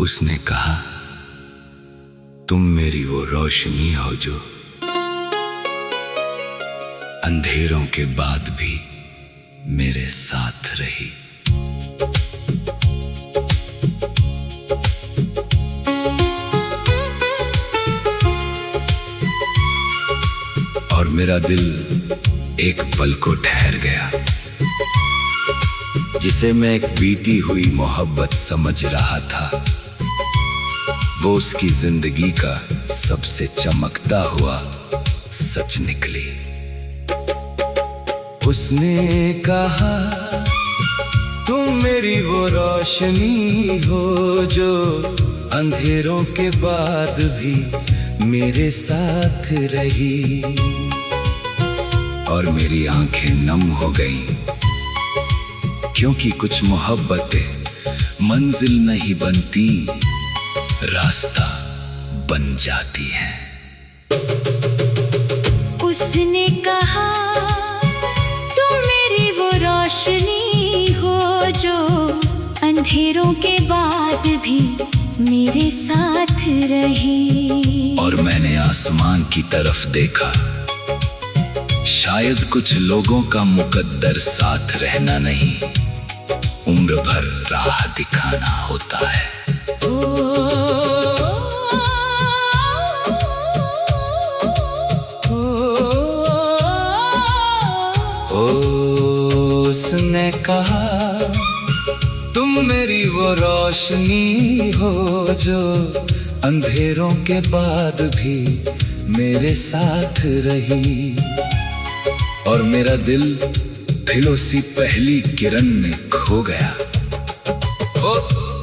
उसने कहा, तुम मेरी वो रोशनी हो जो अंधेरों के बाद भी मेरे साथ रही। और मेरा दिल एक पल को ठहर गया, जिसे मैं एक बीती हुई मोहब्बत समझ रहा था। वो उसकी जिंदगी का सबसे चमकता हुआ सच निकली। उसने कहा, तुम मेरी वो रोशनी हो जो अंधेरों के बाद भी मेरे साथ रही। और मेरी आंखें नम हो गईं, क्योंकि कुछ मोहब्बतें मंजिल नहीं बनती, रास्ता बन जाती हैं। उसने कहा, तुम मेरी वो रोशनी हो जो अंधेरों के बाद भी मेरे साथ रही। और मैंने आसमान की तरफ देखा, शायद कुछ लोगों का मुकद्दर साथ रहना नहीं, उम्र भर राह दिखाना होता है। उसने कहा, तुम मेरी वो रोशनी हो जो अंधेरों के बाद भी मेरे साथ रही। और मेरा दिल फिर उसी पहली किरण में खो गया।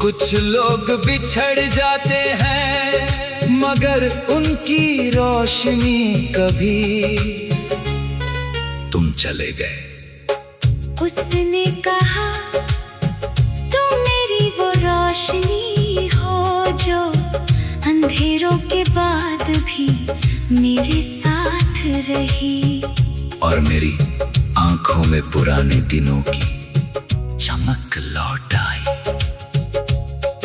कुछ लोग बिछड़ जाते हैं, मगर उनकी रोशनी कभी तुम चले गए। उसने कहा, तुम मेरी वो रोशनी हो जो अंधेरों के बाद भी मेरे साथ रही। और मेरी आंखों में पुराने दिनों की चमक लौट आई,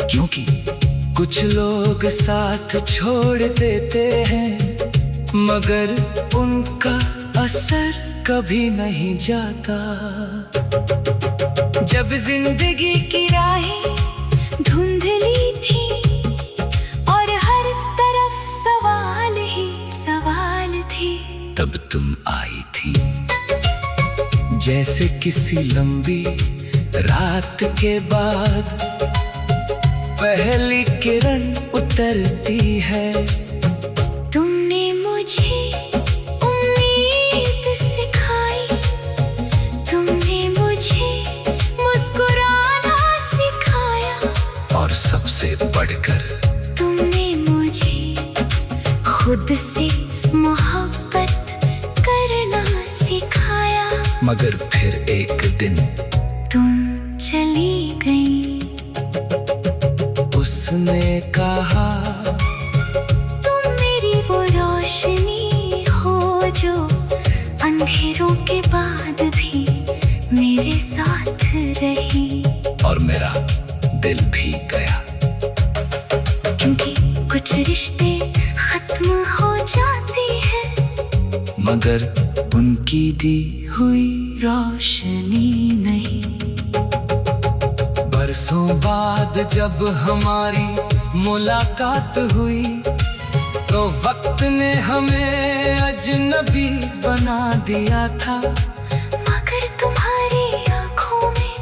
क्योंकि कुछ लोग साथ छोड़ देते हैं, मगर उनका असर कभी नहीं जाता। जब जिंदगी की राहें धुंधली थी और हर तरफ सवाल ही सवाल थे, तब तुम आई थी, जैसे किसी लंबी रात के बाद पहली किरण उतरती है। तुमने मुझे उम्मीद सिखाई, तुमने मुझे मुस्कुराना सिखाया, और सबसे बढ़कर तुमने मुझे खुद से मोहब्बत करना सिखाया। मगर फिर एक दिन तुम चली गई। उसने कहा, तुम मेरी वो रोशनी हो जो अंधेरों के बाद भी मेरे साथ रही। और मेरा दिल भी गया, क्योंकि कुछ रिश्ते खत्म हो जाते हैं, मगर उनकी दी हुई रोशनी नहीं। बरसों बाद जब हमारी मुलाकात हुई, तो वक्त ने हमें अजनबी बना दिया था, मगर तुम्हारी आंखों में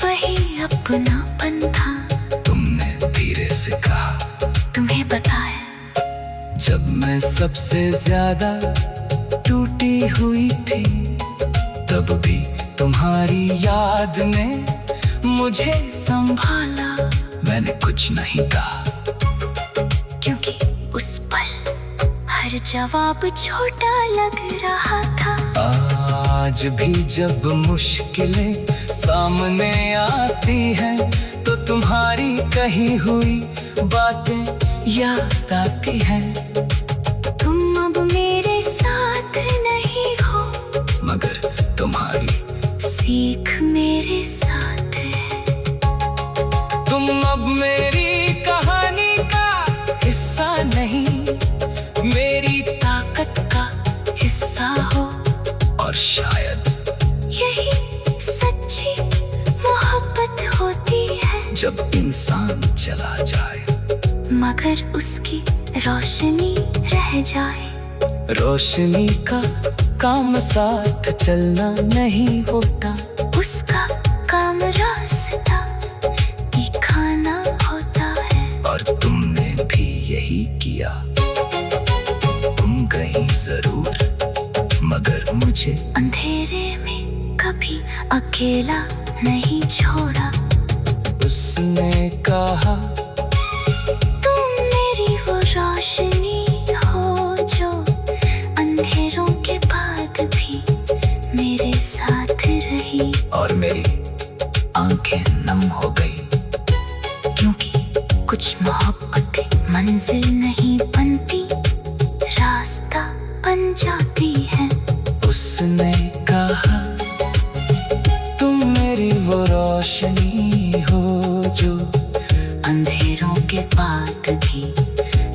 वही अपनापन था। तुमने धीरे से कहा, तुम्हें बताया, जब मैं सबसे ज्यादा टूटी हुई थी, तब भी तुम्हारी याद ने मुझे संभाला। मैंने कुछ नहीं कहा, क्योंकि उस पल हर जवाब छोटा लग रहा था। आज भी जब मुश्किलें सामने आती हैं, तो तुम्हारी कही हुई बातें याद आती हैं। तुम अब मेरे साथ नहीं हो, मगर तुम्हारी सीख मेरे साथ है। तुम अब मेरी शायद यही सच्ची मोहब्बत होती है, जब इंसान चला जाए मगर उसकी रोशनी रह जाए। रोशनी का काम साथ चलना नहीं होता, उसका काम रास्ता दिखाना होता है। और तुमने भी यही किया। तुम गई जरूर, मगर मुझे अंधेरे में कभी अकेला नहीं छोड़ा। उसने कहा तुम मेरी वो रोशनी हो जो अंधेरों के बाद भी मेरे साथ रही। और मेरी आंखें नम हो गई, क्योंकि कुछ मोहब्बतें मंजिल नहीं बनती, रास्ता बन जाती है। उसने कहा तुम मेरी वो रोशनी हो जो अंधेरों के बाद भी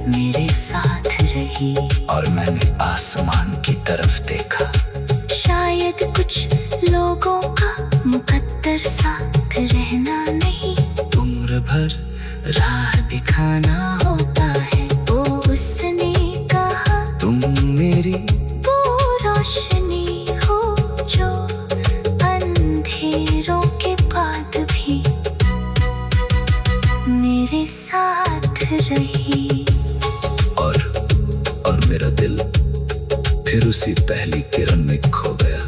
मेरे साथ रही। और मैंने आसमान की तरफ देखा। शायद कुछ लोगों का मुकद्दर साथ रहना नहीं, उम्र भर राह दिखाना होता है। वो उसने कहा तुम मेरी वो रोशनी हो जो अंधेरों के बाद भी मेरे साथ रही। और मेरा दिल फिर उसी पहली किरण में खो गया।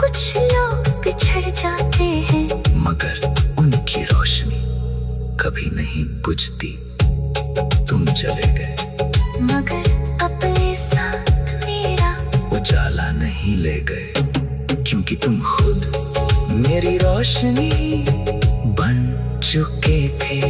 कुछ लोग बिछड़ जाते हैं, मगर उनकी रोशनी कभी नहीं बुझती। तुम चले गए, मगर अपने साथ मेरा उजाला नहीं ले गए, क्योंकि तुम खुद मेरी रोशनी बन चुके थे।